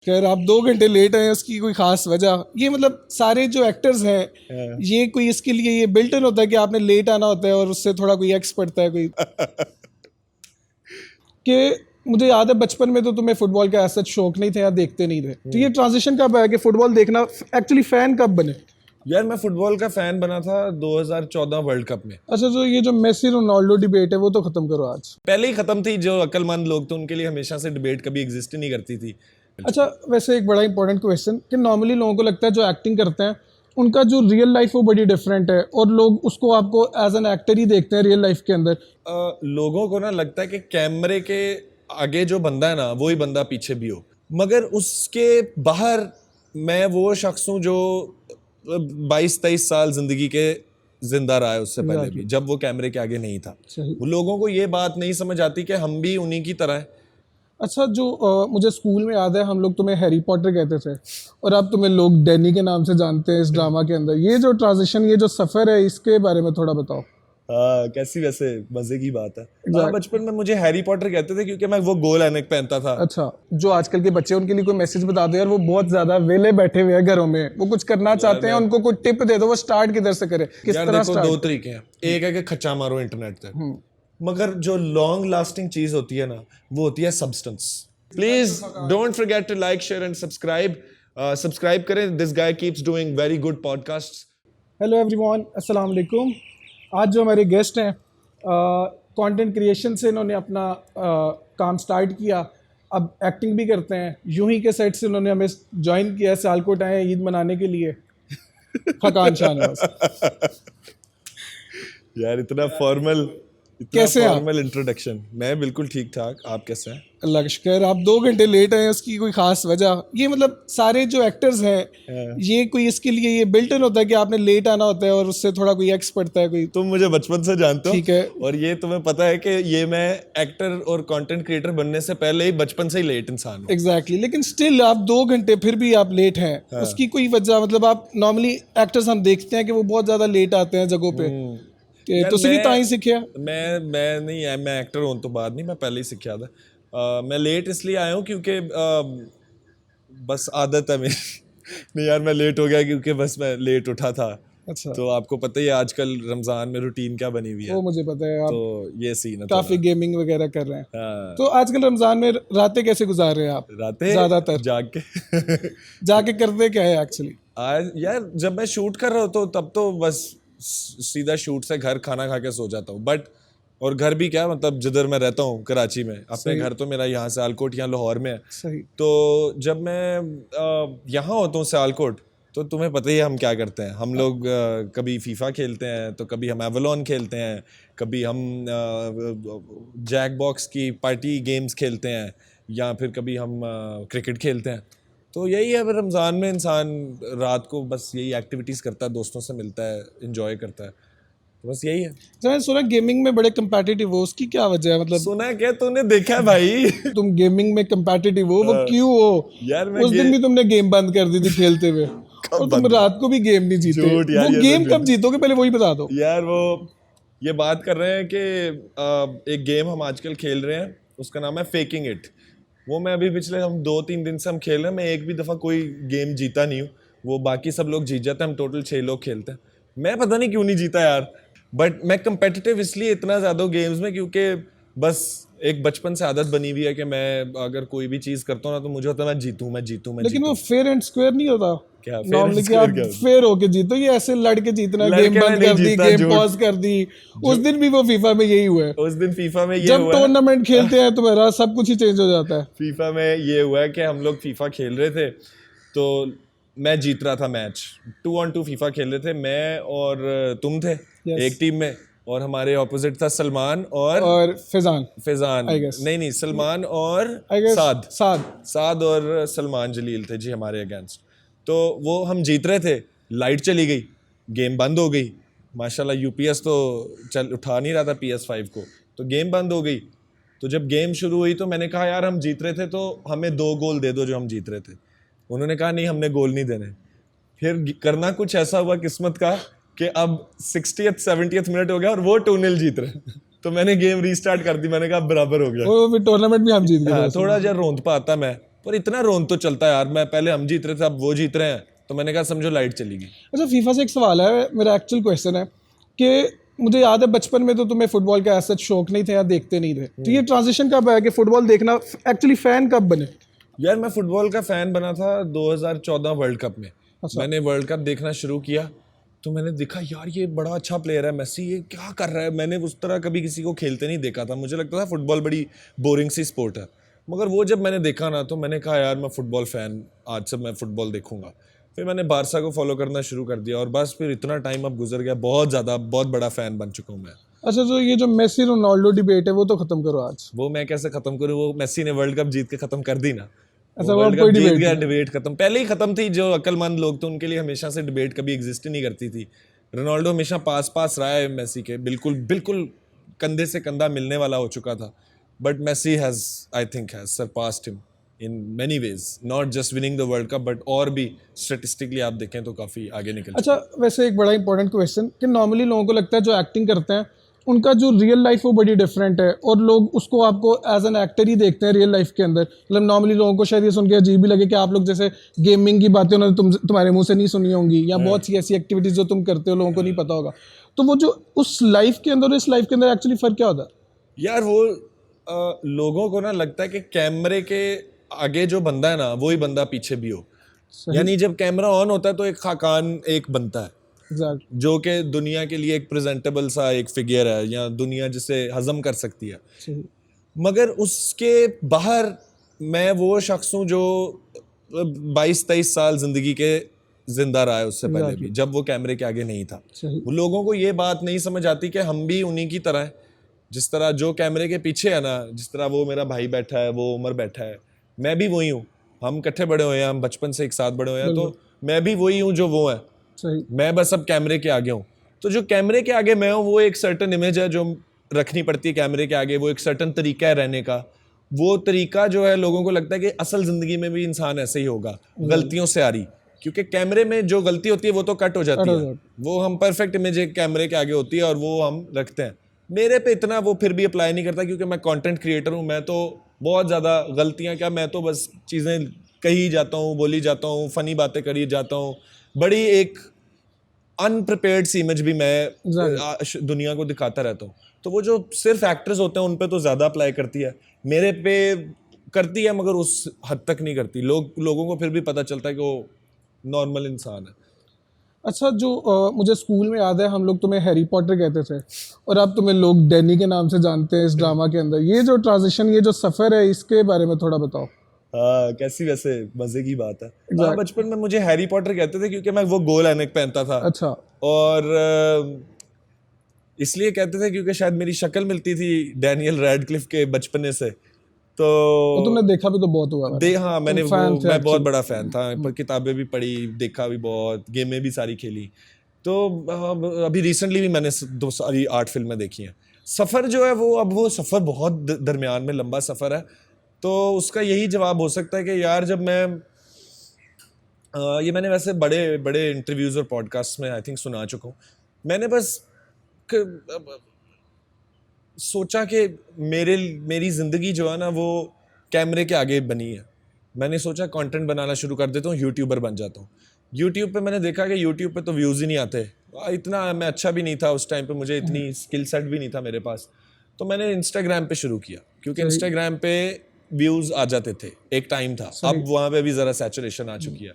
खैर आप 2 घंटे लेट आए उसकी कोई खास वजह ये मतलब सारे जो एक्टर्स हैं ये कोई इसके लिए ये बिल्ट इन होता है कि आपने लेट आना होता है और उससे थोड़ा कोई एक्स पड़ता है कोई कि मुझे याद है बचपन में तो तुम्हें फुटबॉल का ऐसा शौक नहीं था या देखते नहीं थे तो ये ट्रांजिशन कब आया कि फुटबॉल देखना एक्चुअली फैन कब बने? यार मैं फुटबॉल का फैन बना था 2014 वर्ल्ड कप में। अच्छा तो ये जो मेसी रोनाल्डो डिबेट है वो तो खत्म करो आज। पहले ही खत्म थी, जो अक्लमंद लोग थे उनके लिए हमेशा से डिबेट कभी एग्जिस्ट ही नहीं करती थी। अच्छा वैसे एक बड़ा इंपॉर्टेंट क्वेश्चन कि नॉर्मली लोगों को लगता है जो एक्टिंग करते हैं उनका जो रियल लाइफ वो बड़ी डिफरेंट है और लोग उसको आपको एज एन एक्टर ही देखते हैं रियल लाइफ के अंदर। लोगों को ना लगता है कि कैमरे के आगे जो बंदा है ना वही बंदा पीछे भी हो, मगर उसके बाहर मैं वो शख्स हूँ जो 22-23 साल जिंदगी के जिंदा रहा है उससे पहले भी, जब वो कैमरे के आगे नहीं था। वो लोगों को ये बात नहीं समझ आती कि हम भी उन्हीं की तरह हैं। अच्छा जो मुझे स्कूल में याद है हम लोग तुम्हें हैरी पॉटर कहते थे और अब तुम्हें लोग डैनी के नाम से जानते हैं इस ड्रामा के अंदर। ये जो ट्रांजिशन ये जो सफ़र है इसके बारे में थोड़ा बताओ। कैसी वैसे मजे की बात है। बचपन में मुझे हैरी पॉटर कहते थे क्योंकि मैं वो गोल ऐनक पहनता था। अच्छा जो आजकल के बच्चे उनके लिए कोई मैसेज बता दो यार, वो बहुत ज्यादा वेले बैठे हुए हैं घरों में, वो कुछ करना चाहते हैं, उनको कोई टिप दे दो वो स्टार्ट किधर से करे, किस तरह स्टार्ट? दो तरीके हैं, एक है कि खच्चा मारो इंटरनेट पे, मगर जो लॉन्ग लास्टिंग चीज होती है ना वो होती है substance. Please don't forget to like share and subscribe करें। This guy keeps doing very good podcasts. Hello everyone, अस्सलाम वालेकुम। आज जो हमारे गेस्ट हैं कंटेंट क्रिएशन से इन्होंने अपना काम स्टार्ट किया, अब एक्टिंग भी करते हैं। यूं ही के सेट से उन्होंने हमें ज्वाइन किया, सियालकोट आए ईद मनाने के लिए। फकान शाहनवाज यार इतना फॉर्मल कैसे फॉर्मल इंट्रोडक्शन। मैं बिल्कुल ठीक ठाक, आप कैसे हैं? अल्लाह का शुक्र। आप 2 घंटे लेट आए उसकी कोई खास वजह ये मतलब सारे जो एक्टर्स हैं ये कोई इसके लिए ये बिल्ट इन होता है कि आपने लेट आना होता है और उससे थोड़ा कोई एक्स पड़ता है कोई। तुम मुझे बचपन से जानते हो, ठीक है, और ये तुम्हें पता है कि ये मैं एक्टर और कंटेंट क्रिएटर बनने से पहले ही बचपन से ही लेट इंसान हूं। एग्जैक्टली लेकिन स्टिल आप 2 घंटे फिर भी आप लेट हैं। उसकी कोई वजह मतलब आप नॉर्मली एक्टर्स हम देखते हैं कि वो बहुत ज्यादा लेट आते हैं जगहों पे, ਤੁਸੀਂ ਵੀ ਤਾਂ ਹੀ ਸਿੱਖਿਆ? मैं नहीं, मैं एक्टर होने तो बाद नहीं, मैं पहले ही सीखा था। मैं लेट इसलिए आया हूँ क्योंकि बस आदत है मेरी। नहीं यार मैं लेट हो गया क्योंकि बस मैं लेट उठा था। अच्छा तो आपको पता ही है आजकल रमजान में रूटीन क्या बनी हुई है। वो मुझे पता है, आप तो ये सीन है, काफी गेमिंग वगैरह कर रहे हैं। हाँ। तो आजकल रमजान में रातें कैसे गुजार रहे हैं आप? रातें ज्यादातर जाग के जाके करते क्या है एक्चुअली? आज यार जब मैं शूट कर रहा होता हूँ तब तो बस सीधा शूट से घर खाना खा के सो जाता हूँ। बट और घर भी क्या, मतलब जिधर मैं रहता हूँ कराची में, अपने घर तो मेरा यहाँ सियालकोट यहाँ लाहौर में है। सही। तो जब मैं यहाँ होता हूँ सियालकोट तो तुम्हें पता ही है हम क्या करते हैं। हम लोग कभी फीफा खेलते हैं, तो कभी हम एवलॉन खेलते हैं, कभी हम जैक बॉक्स की पार्टी गेम्स खेलते हैं, या फिर कभी हम क्रिकेट खेलते हैं। तो यही है, रमज़ान में इंसान रात को बस यही एक्टिविटीज़ करता है, दोस्तों से मिलता है, इंजॉय करता है, तो बस यही है। मैंने सुना गेमिंग में बड़े कंपेटिटिव हो, उसकी क्या वजह है? मतलब सुना है क्या तूने, देखा है भाई? तुम गेमिंग में कंपेटिटिव हो, वो क्यों हो? यार उस दिन भी तुमने गेम बंद कर दी थी खेलते हुए और तुम रात को भी गेम नहीं जीते। वो गेम कब जीतोगे पहले वही बता दो यार। वो ये बात कर रहे हैं कि एक गेम हम आजकल खेल रहे हैं, उसका नाम है फेकिंग इट। वो मैं अभी पिछले हम 2-3 दिन से हम खेल रहे हैं, मैं एक भी दफ़ा कोई गेम जीता नहीं हूँ। वो बाकी सब लोग जीत जाते हैं, हम टोटल 6 लोग खेलते हैं। मैं पता नहीं क्यों नहीं जीता यार। बट मैं कंपेटिटिव इसलिए इतना ज़्यादा हूँ गेम्स में क्योंकि बस एक बचपन से आदत बनी हुई है कि मैं अगर कोई भी चीज़ करता हूँ ना तो मुझे होता है मैं जीतूँ। लेकिन वो फेयर एंड स्क्वायर नहीं होता क्या? नॉर्मली कि आप फेयर होके जीतो, ये ऐसे लड़के जीतना, गेम बंद कर दी, गेम पॉज कर दी। उस दिन भी वो फीफा में यही हुआ है। उस दिन फीफा में ये जब टूर्नामेंट खेलते हैं तुम्हारा सब कुछ ही चेंज हो जाता है। फीफा में ये हुआ है कि हम लोग फीफा खेल रहे थे तो मैं जीत रहा था मैच, 2-on-2 फीफा खेल रहे थे, मैं और तुम थे एक टीम में, और हमारे ऑपोजिट था सलमान और फैजान नहीं सलमान और साद और सलमान जलील थे जी हमारे अगेंस्ट। तो वो हम जीत रहे थे, लाइट चली गई, गेम बंद हो गई। माशाल्लाह यूपीएस तो उठा नहीं रहा था PS5 को, तो गेम बंद हो गई। तो जब गेम शुरू हुई तो मैंने कहा यार हम जीत रहे थे तो हमें 2 गोल दे दो जो हम जीत रहे थे। उन्होंने कहा नहीं हमने गोल नहीं देने। फिर करना कुछ ऐसा हुआ किस्मत का कि अब 60th-70th मिनट हो गया और वो 2-0 जीत रहे। तो मैंने गेम रीस्टार्ट कर दी, मैंने कहा बराबर हो गया। वो टूर्नामेंट भी हम जीत गए। थोड़ा जब रोंद पाता मैं पर इतना रोन तो चलता है यार, मैं पहले हम जीत रहे थे अब वो जीत रहे हैं, तो मैंने कहा समझो लाइट चली गई। अच्छा, फीफा से एक सवाल है, मेरा एक्चुअल क्वेश्चन है कि मुझे याद है बचपन में तो तुम्हें फुटबॉल का ऐसा शौक नहीं था या देखते नहीं थे, तो ये ट्रांजिशन कब आया कि फुटबॉल देखना, एक्चुअली फैन कब बने? यार मैं फुटबॉल का फैन बना था 2014 वर्ल्ड कप में। मैंने वर्ल्ड कप देखना शुरू किया तो मैंने देखा यार ये बड़ा अच्छा प्लेयर है मेसी, ये क्या कर रहा है। मैंने उस तरह कभी किसी को खेलते नहीं देखा था, मुझे लगता था फुटबॉल बड़ी बोरिंग सी स्पोर्ट है। मगर वो जब मैंने देखा ना तो मैंने कहा यार मैं फुटबॉल फ़ैन, आज से मैं फुटबॉल देखूंगा। फिर मैंने बारसा को फॉलो करना शुरू कर दिया और बस फिर इतना टाइम अब गुजर गया, बहुत ज़्यादा बहुत बड़ा फ़ैन बन चुका हूँ मैं। अच्छा, तो ये जो मेसी रोनाल्डो डिबेट है वो तो खत्म करो आज। वो मैं कैसे खत्म करूँ, वो मेसी ने वर्ल्ड कप जीत के खत्म कर दी ना। अच्छा, वर्ल्ड कोई कप जीत डिबेट गया, नहीं। डिबेट खत्म, पहले ही खत्म थी। जो अक्लमंद लोग थे उनके लिए हमेशा से डिबेट कभी एग्जिस्ट ही नहीं करती थी। रोनाल्डो हमेशा पास पास रहा है मेसी के, बिल्कुल बिल्कुल कंधे से कंधा मिलने वाला हो चुका था। But Messi has, I think has surpassed him in many ways, not just winning the world cup but और भी स्टेटिस्टिकली आप देखें तो काफ़ी आगे निकल अच्छा, वैसे एक बड़ा इंपॉर्टेंट क्वेश्चन कि नॉर्मली लोगों को लगता है जो एक्टिंग करते हैं उनका जो रियल लाइफ वो बड़ी डिफरेंट है और लोग उसको आपको एज एन एक्टर ही देखते हैं रियल लाइफ के अंदर। मतलब नॉर्मली लोगों को शायद ये सुन के अजीब भी लगे कि आप लोग जैसे गेमिंग की बातें उन्होंने तुम्हारे मुंह से नहीं सुनी होंगी या बहुत सी ऐसी एक्टिविटीज जो तुम करते हो लोगों को नहीं पता होगा। तो वो जो उस लाइफ के अंदर और इस लाइफ के अंदर एक्चुअली फ़र्क क्या होता है? यार वो लोगों को ना लगता है कि कैमरे के आगे जो बंदा है ना वही बंदा पीछे भी हो। यानी जब कैमरा ऑन होता है तो एक खाकान एक बनता है एग्जैक्ट, जो कि दुनिया के लिए एक प्रेजेंटेबल सा एक फिगर है या दुनिया जिसे हजम कर सकती है। सही। मगर उसके बाहर मैं वो शख्स हूँ जो 22-23 साल जिंदगी के जिंदा रहा है उससे पहले भी, जब वो कैमरे के आगे नहीं था। सही। वो लोगों को ये बात नहीं समझ आती कि हम भी उन्हीं की तरह हैं। जिस तरह जो कैमरे के पीछे है ना, जिस तरह वो मेरा भाई बैठा है, वो उमर बैठा है, मैं भी वही हूँ। हम इकट्ठे बड़े हुए हैं, हम बचपन से एक साथ बड़े हुए हैं, तो मैं भी वही हूँ जो वो है। सही। मैं बस अब कैमरे के आगे हूँ। तो जो कैमरे के आगे मैं हूँ वो एक सर्टन इमेज है जो रखनी पड़ती है कैमरे के आगे, वो एक सर्टन तरीका है रहने का। वो तरीका जो है लोगों को लगता है कि असल ज़िंदगी में भी इंसान ऐसे ही होगा, गलतियों से आ रही, क्योंकि कैमरे में जो गलती होती है वो तो कट हो जाती है। वो हम परफेक्ट इमेज एक कैमरे के आगे होती है और वो हम रखते हैं। मेरे पे इतना वो फिर भी अप्लाई नहीं करता क्योंकि मैं कंटेंट क्रिएटर हूँ। मैं तो बहुत ज़्यादा गलतियाँ क्या, मैं तो बस चीज़ें कही जाता हूँ, बोली जाता हूँ, फ़नी बातें करी जाता हूँ। बड़ी एक अनप्रिपेयर्ड सी इमेज भी मैं दुनिया को दिखाता रहता हूँ। तो वो जो सिर्फ एक्टर्स होते हैं उन पे तो ज़्यादा अप्लाई करती है, मेरे पे करती है मगर उस हद तक नहीं करती। लोगों को फिर भी पता चलता है कि वो नॉर्मल इंसान है। अच्छा, जो मुझे स्कूल में याद है हम लोग तुम्हें हैरी पॉटर कहते थे और अब तुम्हें लोग डैनी के नाम से जानते हैं इस ड्रामा के अंदर। ये जो ट्रांजिशन, ये जो सफ़र है, इसके बारे में थोड़ा बताओ। हाँ, कैसी वैसे मजे की बात है। हाँ, बचपन में मुझे हैरी पॉटर कहते थे क्योंकि मैं वो गोल ऐनक पहनता था। अच्छा। और इसलिए कहते थे क्योंकि शायद मेरी शक्ल मिलती थी डैनियल रैडक्लिफ के बचपने से। तो तुमने देखा भी तो बहुत हुआ हाँ, मैं बहुत बड़ा फैन था, पर किताबें भी पढ़ी, देखा भी बहुत, गेमें भी सारी खेली। तो अभी रिसेंटली भी मैंने 2 सारी 8 फिल्में देखी हैं। सफ़र जो है वो, अब वो सफ़र बहुत दरमियान में लंबा सफ़र है। तो उसका यही जवाब हो सकता है कि यार जब मैं ये मैंने वैसे बड़े बड़े इंटरव्यूज़ और पॉडकास्ट में आई थिंक सुना चुका हूँ। मैंने बस सोचा कि मेरी ज़िंदगी जो है ना वो कैमरे के आगे बनी है। मैंने सोचा कंटेंट बनाना शुरू कर देता हूँ, यूट्यूबर बन जाता हूँ। यूट्यूब पे मैंने देखा कि यूट्यूब पे तो व्यूज़ ही नहीं आते। इतना मैं अच्छा भी नहीं था उस टाइम पे, मुझे इतनी स्किल सेट भी नहीं था मेरे पास। तो मैंने इंस्टाग्राम पे शुरू किया क्योंकि इंस्टाग्राम पे व्यूज़ आ जाते थे, एक टाइम था। अब वहाँ पे भी ज़रा सैचुरेशन आ चुकी है।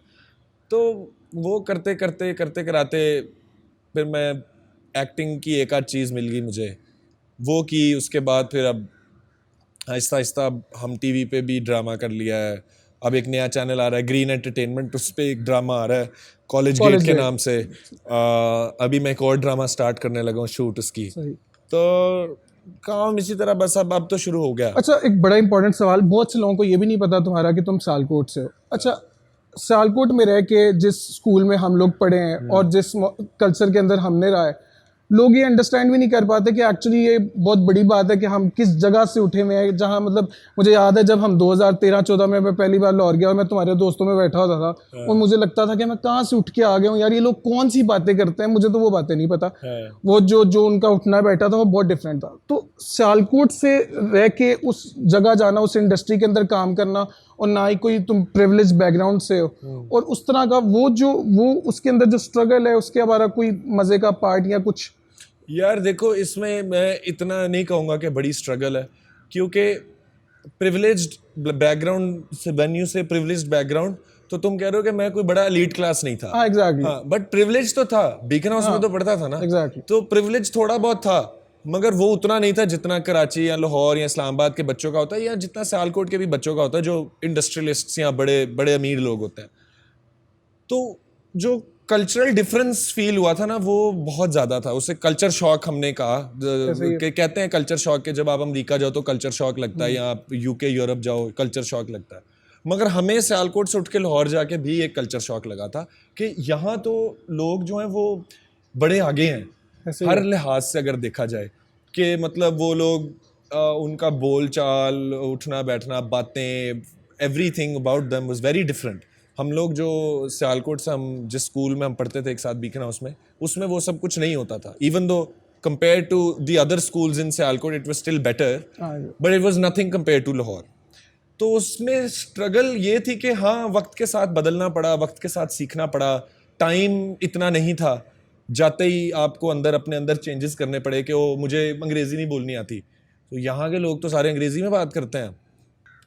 तो वो करते करते करते कराते फिर मैं एक्टिंग की एक आध चीज़ मिल गई मुझे, वो की। उसके बाद फिर अब आहिस्ता आहिस्ता हम टीवी पे भी ड्रामा कर लिया है। अब एक नया चैनल आ रहा है ग्रीन एंटरटेनमेंट, उस पर एक ड्रामा आ रहा है कॉलेज गेट के नाम से। अभी मैं एक और ड्रामा स्टार्ट करने लगा हूँ, शूट उसकी। तो काम इसी तरह बस अब तो शुरू हो गया। अच्छा, एक बड़ा इंपॉर्टेंट सवाल, बहुत से लोगों को ये भी नहीं पता तुम्हारा कि तुम सियालकोट से हो। अच्छा, सियालकोट में रह के जिस स्कूल में हम लोग पढ़े हैं और जिस कल्चर के अंदर हमने रहा है, लोग ये अंडरस्टैंड भी नहीं कर पाते कि एक्चुअली ये बहुत बड़ी बात है कि हम किस जगह से उठे हुए हैं। जहाँ मतलब मुझे याद है जब हम 2013-14 में मैं पहली बार लाहौर गया और मैं तुम्हारे दोस्तों में बैठा होता था और मुझे लगता था कि मैं कहाँ से उठ के आ गया हूँ यार, ये लोग कौन सी बातें करते हैं, मुझे तो वो बातें नहीं पता। वो जो उनका उठना बैठा था वो बहुत डिफरेंट था। तो सियालकोट से रह के उस जगह जाना, उस इंडस्ट्री के अंदर काम करना और ना ही कोई तुम प्रिविलेज बैकग्राउंड से हो, और उस तरह का वो उसके अंदर जो स्ट्रगल है उसके हमारा कोई मज़े का पार्ट या कुछ? यार देखो, इसमें मैं इतना नहीं कहूँगा कि बड़ी स्ट्रगल है, क्योंकि प्रिविलेज्ड बैकग्राउंड से, वेन्यू से प्रिविलेज्ड बैकग्राउंड, तो तुम कह रहे हो कि मैं कोई बड़ा एलीट क्लास नहीं था। हाँ एग्जैक्टली, हाँ, बट प्रिविलेज तो था, बीकन हाउस में तो पढ़ता था ना। एग्जैक्टली। तो प्रिविलेज थोड़ा बहुत था, मगर वो उतना नहीं था जितना कराची या लाहौर या इस्लामाबाद के बच्चों का होता है, या जितना सियालकोट के भी बच्चों का होता है, जो इंडस्ट्रियलिस्ट्स या बड़े बड़े अमीर लोग होते हैं। तो जो कल्चरल डिफरेंस फील हुआ था ना, वो बहुत ज़्यादा था। उसे कल्चर शॉक हमने कहा, कहते हैं कल्चर शॉक के, जब आप अमेरिका जाओ तो कल्चर शॉक लगता है, या आप यूके यूरोप जाओ कल्चर शॉक लगता है। मगर हमें सियालकोट से उठ के लाहौर जाके भी एक कल्चर शॉक लगा था कि यहाँ तो लोग जो हैं वो बड़े आगे हैं हर लिहाज से, अगर देखा जाए कि मतलब वो लोग उनका बोल चाल, उठना बैठना, बातें, everything about them was very different. हम लोग जो सियालकोट से, हम जिस स्कूल में हम पढ़ते थे एक साथ बीकन हाउस में, उसमें वो सब कुछ नहीं होता था। Even though compare to the other schools in Sialkot it was still better, but it was nothing compare to Lahore. तो उसमें स्ट्रगल ये थी कि हाँ, वक्त के साथ बदलना पड़ा, वक्त के साथ सीखना पड़ा, टाइम इतना नहीं था, जाते ही आपको अपने अंदर चेंजेस करने पड़े कि वो मुझे अंग्रेज़ी नहीं बोलनी आती, तो यहाँ के लोग तो सारे अंग्रेज़ी में बात करते हैं।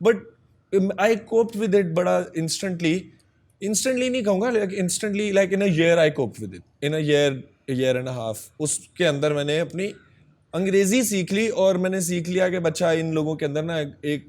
But I cope with it बड़ा इंस्टेंटली नहीं कहूँगा, instantly like in a year I cope with it, in a year and a half. उसके अंदर मैंने अपनी अंग्रेज़ी सीख ली, और मैंने सीख लिया कि बच्चा, इन लोगों के अंदर ना एक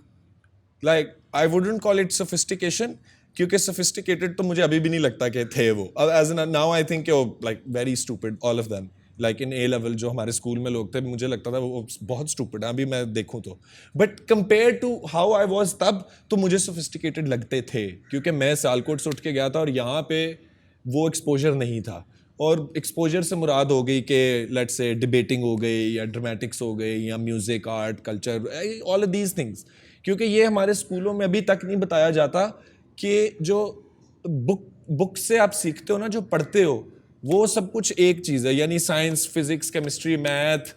like I wouldn't call it sophistication, क्योंकि सोफिस्टिकेटेड तो मुझे अभी भी नहीं लगता कि थे वो। अब as now I think like very stupid all of them, like in a level जो हमारे स्कूल में लोग थे, मुझे लगता था वो बहुत स्टूपिड है अभी मैं देखूं तो। But compare to how I was तब, तो मुझे सोफिस्टिकेटेड लगते थे, क्योंकि मैं सियालकोट से उठ के गया था और यहाँ पे वो एक्सपोजर नहीं था। और एक्सपोजर से मुराद हो गई कि लेट्स से डिबेटिंग हो गई, या ड्रामेटिक्स हो गई, या music, art, culture, all of these things. क्योंकि ये हमारे स्कूलों में अभी तक नहीं बताया जाता कि जो बुक से आप सीखते हो ना, जो पढ़ते हो, वो सब कुछ एक चीज़ है। यानी science, physics, chemistry, math,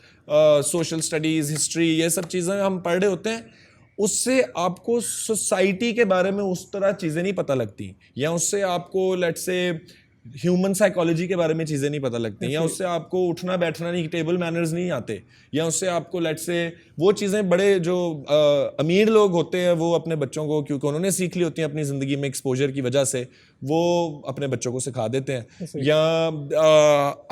social studies, history, ये सब चीज़ें हम पढ़ रहे होते हैं, उससे आपको सोसाइटी के बारे में उस तरह चीज़ें नहीं पता लगती, या उससे आपको लेट्स से ह्यूमन साइकोलॉजी के बारे में चीज़ें नहीं पता लगती, या उससे आपको उठना बैठना नहीं, टेबल मैनर्स नहीं आते, या उससे आपको लेट्स से वो चीज़ें बड़े जो अमीर लोग होते हैं वो अपने बच्चों को, क्योंकि उन्होंने सीख ली होती हैं अपनी ज़िंदगी में एक्सपोजर की वजह से, वो अपने बच्चों को सिखा देते हैं। या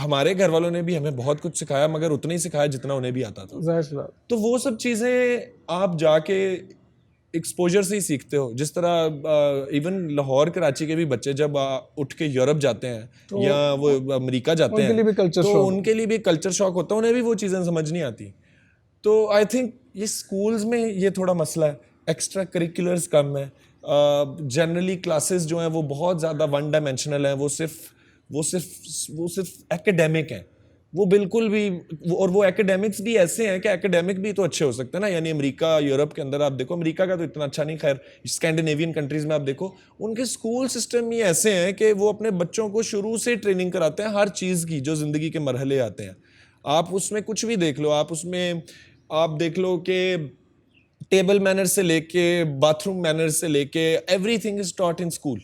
हमारे घर वालों ने भी हमें बहुत कुछ सिखाया, मगर उतना ही सिखाया जितना उन्हें भी आता था। तो वो सब चीज़ें आप जाके एक्सपोजर से ही सीखते हो। जिस तरह इवन लाहौर कराची के भी बच्चे जब उठ के यूरोप जाते हैं, तो या वो अमेरिका जाते हैं, तो उनके लिए भी कल्चर शॉक होता है, उन्हें भी वो चीज़ें समझ नहीं आती। तो आई थिंक ये स्कूल्स में ये थोड़ा मसला है, एक्स्ट्रा करिकुलर्स कम है, जनरली क्लासेस जो हैं वो बहुत ज़्यादा वन डायमेंशनल हैं, वो सिर्फ एकेडमिक हैं, वो बिल्कुल भी और वो एकेडमिक्स भी ऐसे हैं कि एकेडमिक भी तो अच्छे हो सकते हैं ना। यानी अमेरिका, यूरोप के अंदर आप देखो, अमेरिका का तो इतना अच्छा नहीं, खैर स्कैंडिनेवियन कंट्रीज में आप देखो, उनके स्कूल सिस्टम ही ऐसे हैं कि वो अपने बच्चों को शुरू से ट्रेनिंग कराते हैं हर चीज़ की, जो ज़िंदगी के मरहले आते हैं। आप उसमें कुछ भी देख लो, आप देख लो कि टेबल मैनर्स से लेके बाथरूम मैनर्स से लेके everything is taught in school.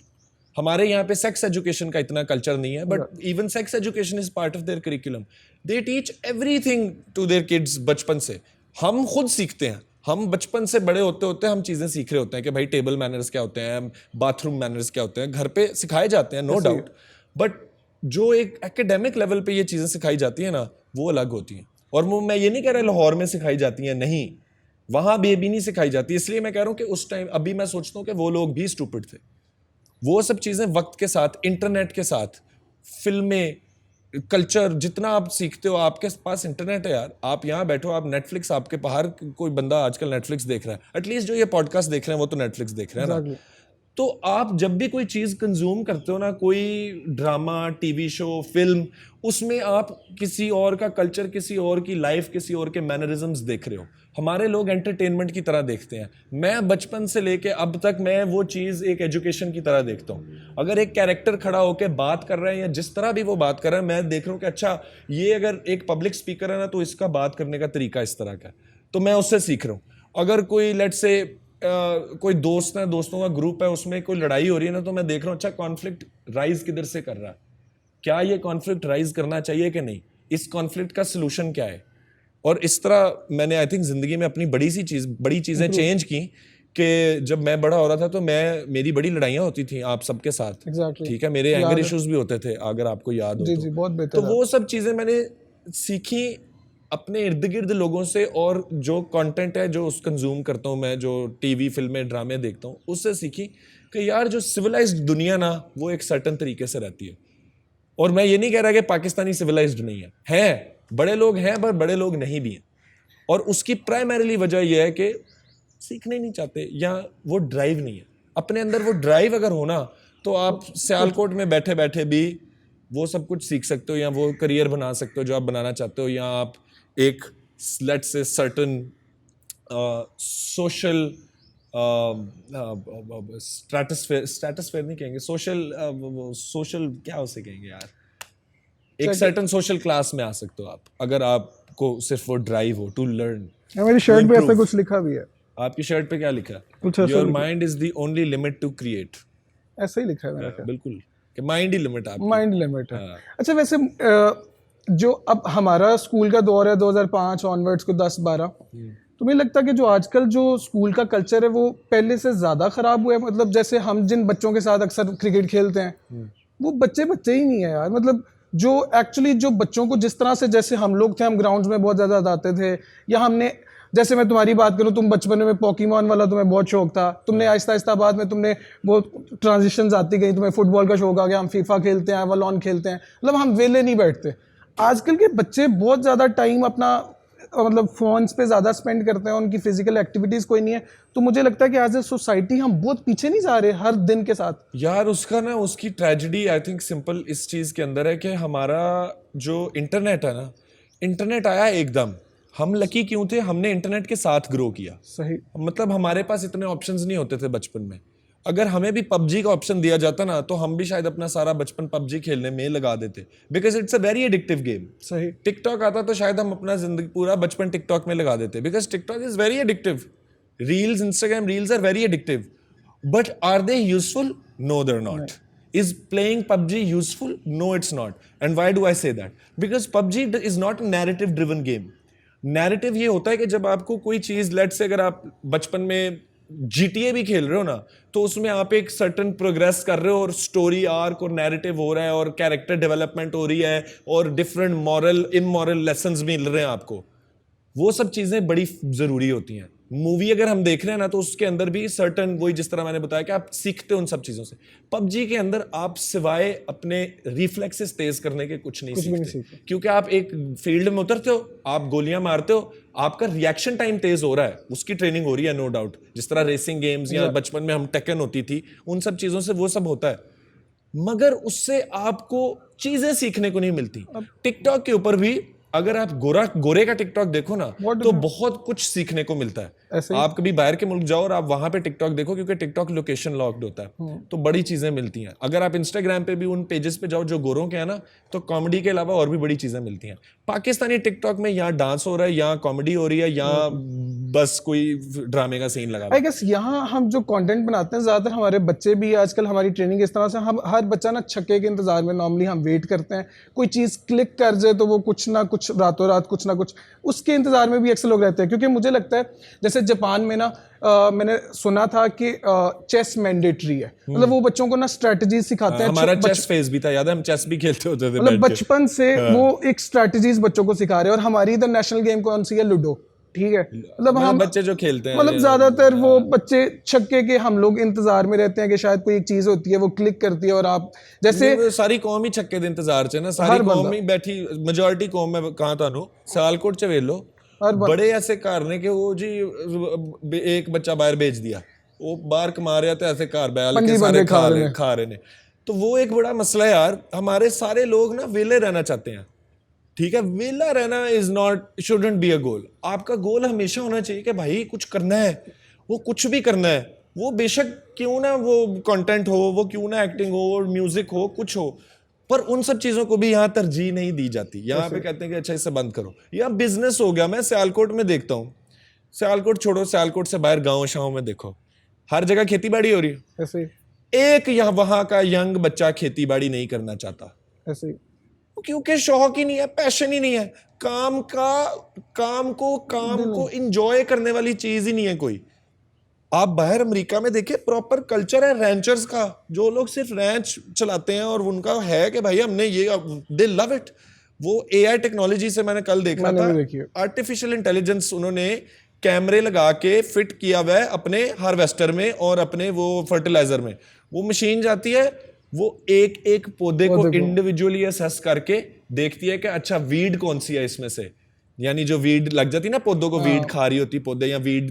हमारे यहाँ पे सेक्स एजुकेशन का इतना कल्चर नहीं है, but even sex education is part of their curriculum. They teach everything to their kids बचपन से। हम खुद सीखते हैं, हम बचपन से बड़े होते होते हम चीज़ें सीख रहे होते हैं कि भाई टेबल मैनर्स क्या होते हैं, बाथरूम मैनर्स क्या होते हैं, घर पे सिखाए जाते हैं, नो डाउट। बट जो एक एकेडमिक लेवल पे ये चीज़ें सिखाई जाती है ना, वो अलग होती हैं। और मैं ये नहीं कह रहा लाहौर में सिखाई जाती हैं, नहीं, वहाँ भी नहीं सिखाई जाती। इसलिए मैं कह रहा हूँ कि उस टाइम, अभी मैं सोचता हूँ कि वो लोग भी स्टूपिड थे। वो सब चीज़ें वक्त के साथ, इंटरनेट के साथ, फिल्में, कल्चर, जितना आप सीखते हो, आपके पास इंटरनेट है यार, आप यहाँ बैठो, आप नेटफ्लिक्स, आपके बाहर कोई बंदा आजकल नेटफ्लिक्स देख रहा है, एटलीस्ट जो ये पॉडकास्ट देख रहे हैं वो तो नेटफ्लिक्स देख रहे हैं ना। तो आप जब भी कोई चीज़ कंज्यूम करते हो ना, कोई ड्रामा, टीवी शो, फिल्म, उसमें आप किसी और का कल्चर, किसी और की लाइफ, किसी और के मैनरिज्म्स देख रहे हो। हमारे लोग एंटरटेनमेंट की तरह देखते हैं। मैं बचपन से लेके अब तक मैं वो चीज़ एक एजुकेशन की तरह देखता हूँ। अगर एक कैरेक्टर खड़ा होकर बात कर रहा है, या जिस तरह भी वो बात कर रहा है, मैं देख रहा हूँ कि अच्छा, ये अगर एक पब्लिक स्पीकर है ना, तो इसका बात करने का तरीका इस तरह का है, तो मैं उससे सीख रहा हूँ। अगर कोई लेट्स से कोई दोस्त है, दोस्तों का ग्रुप है, उसमें कोई लड़ाई हो रही है ना, तो मैं देख रहा हूँ अच्छा कॉन्फ्लिक्ट राइज किधर से कर रहा है, क्या ये कॉन्फ्लिक्ट राइज करना चाहिए कि नहीं, इस कॉन्फ्लिक्ट का सोल्यूशन क्या है। और इस तरह मैंने आई थिंक जिंदगी में अपनी बड़ी चीजें चेंज की कि जब मैं बड़ा हो रहा था तो मेरी बड़ी लड़ाइयाँ होती थी आप सबके साथ। Exactly. ठीक है, मेरे एंगर इश्यूज भी होते थे, अगर आपको याद हो जी जी, बहुत बेहतर तो वो सब चीजें मैंने सीखी अपने इर्द गिर्द लोगों से, और जो कंटेंट है जो उस कंज्यूम करता हूँ मैं, जो टीवी फिल्में ड्रामे देखता हूँ, उससे सीखी कि यार जो सिविलाइज्ड दुनिया ना, वो एक सर्टन तरीके से रहती है। और मैं ये नहीं कह रहा कि पाकिस्तानी सिविलाइज्ड नहीं है, बड़े लोग हैं पर बड़े लोग नहीं भी हैं, और उसकी प्राइमरीली वजह यह है कि सीखने नहीं चाहते या वो ड्राइव नहीं है अपने अंदर। वो ड्राइव अगर होना तो आप सियालकोट में बैठे बैठे भी वो सब कुछ सीख सकते हो, या वो करियर बना सकते हो जो आप बनाना चाहते हो, या आप एक लेट्स से सर्टन सोशल स्ट्रेटसफेयर नहीं कहेंगे, सोशल क्या उसे कहेंगे यार, एक सर्टन सोशल क्लास में आ सकते हो आप, अगर आपको सिर्फ वो ड्राइव हो टू लर्न। मेरी शर्ट पे ऐसा कुछ लिखा भी है। आपकी शर्ट पे क्या लिखा है? कुछ ऐसा your mind is the only limit to create. ऐसा ही लिखा है मेरा। बिल्कुल, कि माइंड ही लिमिट है, माइंड लिमिट है। अच्छा, वैसे जो अब हमारा स्कूल का दौर है 2005 ऑनवर्ड्स को 10-12, तो मुझे लगता है कि जो आजकल जो स्कूल का कल्चर है वो पहले से ज़्यादा ख़राब हुआ है। मतलब जैसे हम जिन बच्चों के साथ अक्सर क्रिकेट खेलते हैं वो बच्चे ही नहीं है यार। मतलब जो एक्चुअली जो बच्चों को जिस तरह से, जैसे हम लोग थे, हम ग्राउंड्स में बहुत ज़्यादा जाते थे, या हमने, जैसे मैं तुम्हारी बात करूं, तुम बचपन में पॉकीमॉन वाला तुम्हें बहुत शौक था, तुमने आहिस्ता आहिस्ता बाद में तुमने बहुत ट्रांजिशंस आती गई, तुम्हें फुटबॉल का शौक आ गया, हम फीफा खेलते हैं, एवलॉन खेलते हैं, मतलब हम वेले नहीं बैठते। आजकल के बच्चे बहुत ज़्यादा टाइम अपना मतलब फ़ोन्स पे ज़्यादा स्पेंड करते हैं, उनकी फिजिकल एक्टिविटीज़ कोई नहीं है। तो मुझे लगता है कि एज ए सोसाइटी हम बहुत पीछे नहीं जा रहे हर दिन के साथ यार। उसकी ट्रेजेडी आई थिंक सिंपल इस चीज़ के अंदर है कि हमारा जो इंटरनेट है ना, इंटरनेट आया एकदम, हम लकी क्यों थे, हमने इंटरनेट के साथ ग्रो किया। सही, मतलब हमारे पास इतने ऑप्शंस नहीं होते थे बचपन में। अगर हमें भी पबजी का ऑप्शन दिया जाता ना, तो हम भी शायद अपना सारा बचपन पबजी खेलने में लगा देते, because it's a very addictive game. सही। टिकटॉक आता तो शायद हम अपना जिंदगी पूरा बचपन टिकटॉक में लगा देते, because TikTok is very addictive. Reels, Instagram reels are very addictive, but are they useful? No, they are not. Is playing PUBG useful? No, it's not. And why do I say that? Because PUBG is not a narrative driven game. Narrative ये होता है कि जब आपको कोई चीज, let's say अगर आप बचपन में GTA भी खेल रहे हो ना, तो उसमें आप एक सर्टन प्रोग्रेस कर रहे हो, और स्टोरी आर्क और नैरेटिव हो रहा है, और कैरेक्टर डेवलपमेंट हो रही है, और डिफरेंट मॉरल इमोरल लेसन्स मिल रहे हैं आपको। वो सब चीजें बड़ी जरूरी होती हैं। मूवी अगर हम देख रहे हैं ना, तो उसके अंदर भी सर्टन, वही जिस तरह मैंने बताया कि आप सीखते हो उन सब चीजों से। पबजी के अंदर आप सिवाय अपने रिफ्लेक्सेस तेज करने के कुछ नहीं सीखते, क्योंकि आप एक फील्ड में उतरते हो, आप गोलियां मारते हो, आपका रिएक्शन टाइम तेज हो रहा है, उसकी ट्रेनिंग हो रही है, नो डाउट। जिस तरह रेसिंग गेम्स या बचपन में हम टेकन होती थी, उन सब चीजों से वो सब होता है, मगर उससे आपको चीजें सीखने को नहीं मिलती। टिकटॉक के ऊपर भी अगर आप गोरे का टिकटॉक देखो ना, तो बहुत कुछ सीखने को मिलता है। आप कभी बाहर के मुल्क जाओ और आप वहां पे टिकटॉक देखो, क्योंकि टिकटॉक लोकेशन लॉक्ड होता है, तो बड़ी चीजें मिलती हैं। अगर आप इंस्टाग्राम पे भी उन पेजेस पे जाओ जो गोरों के हैं ना, तो कॉमेडी के अलावा और भी बड़ी चीजें मिलती हैं। पाकिस्तानी टिकटॉक में यहाँ डांस हो रहा है, यहाँ कॉमेडी हो रही है, यहाँ बस कोई ड्रामे का सीन लगा। आई गेस यहाँ हम जो कंटेंट बनाते हैं, ज्यादातर हमारे बच्चे भी, आजकल हमारी ट्रेनिंग इस तरह से, हम हर बच्चा ना छक्के के इंतजार में नॉर्मली हम वेट करते हैं, कोई चीज क्लिक कर जाए तो वो कुछ ना कुछ रातों रात कुछ ना कुछ उसके इंतजार में भी अक्सर लोग रहते हैं। क्योंकि मुझे लगता है जैसे जापान में ना मैंने सुना था कि चेस मैंडेटरी है, मतलब वो बच्चों को ना स्ट्रेटजी सिखाते हैं। हमारा चेस फेज भी था, याद है, हम चेस भी खेलते होते थे, मतलब बचपन से वो एक स्ट्रेटजीज बच्चों को सिखा रहे हैं। और हमारी इधर नेशनल गेम कौन सी है? लूडो। ठीक है, मतलब हम बच्चे जो खेलते हैं, मतलब ज्यादातर वो बच्चे छक्के के, हम लोग इंतजार में रहते हैं कि शायद कोई एक चीज होती है वो क्लिक करती है, और आप जैसे सारी कौम ही छक्के के इंतजार च ना, सारी कौम ही बैठी, मेजॉरिटी कौम में कहा थानू सियालकोट च वेख लो, बड़े ऐसे घर ने कि वो जी एक बच्चा बाहर भेज दिया, वो बाहर कमा रहा था, ऐसे घर बैल के सारे खा रहे ने। तो वो एक बड़ा मसला है यार। हमारे सारे लोग ना वेले रहना चाहते हैं। ठीक है, वेला रहना is not, shouldn't be a goal. आपका गोल हमेशा होना चाहिए कि भाई कुछ करना है, वो कुछ भी करना है, वो बेशक क्यों ना वो कंटेंट हो, वो क्यों ना एक्टिंग हो, म्यूजिक हो, कुछ हो, पर उन सब चीजों को भी यहाँ तरजीह नहीं दी जाती। यहाँ पे कहते हैं कि अच्छा इसे बंद करो। या बिजनेस हो गया, मैं सियालकोट में देखता हूँ, सियालकोट छोड़ो, सियालकोट से बाहर गाँव शाँव में देखो, हर जगह खेती बाड़ी हो रही है। ऐसे ही एक यहाँ वहां का यंग बच्चा खेती बाड़ी नहीं करना चाहता, ऐसे ही क्योंकि शौक ही नहीं है, पैशन ही नहीं है, काम को इंजॉय करने वाली चीज ही नहीं है कोई। आप बाहर अमेरिका में देखिए, प्रॉपर कल्चर है रैंचर्स का, जो लोग सिर्फ रैंच चलाते हैं और उनका है कि भाई हमने ये, दे लव इट। वो एआई टेक्नोलॉजी से मैंने कल देखा था, आर्टिफिशियल इंटेलिजेंस उन्होंने कैमरे लगा के फिट किया हुआ है अपने हार्वेस्टर में और अपने वो फर्टिलाइजर में। वो मशीन जाती है, वो एक एक पौधे को इंडिविजुअली असेस करके देखती है कि अच्छा वीड कौन सी है इसमें से, यानी जो वीड लग जाती है ना पौधों को, वीड खा रही होती है पौधे या वीड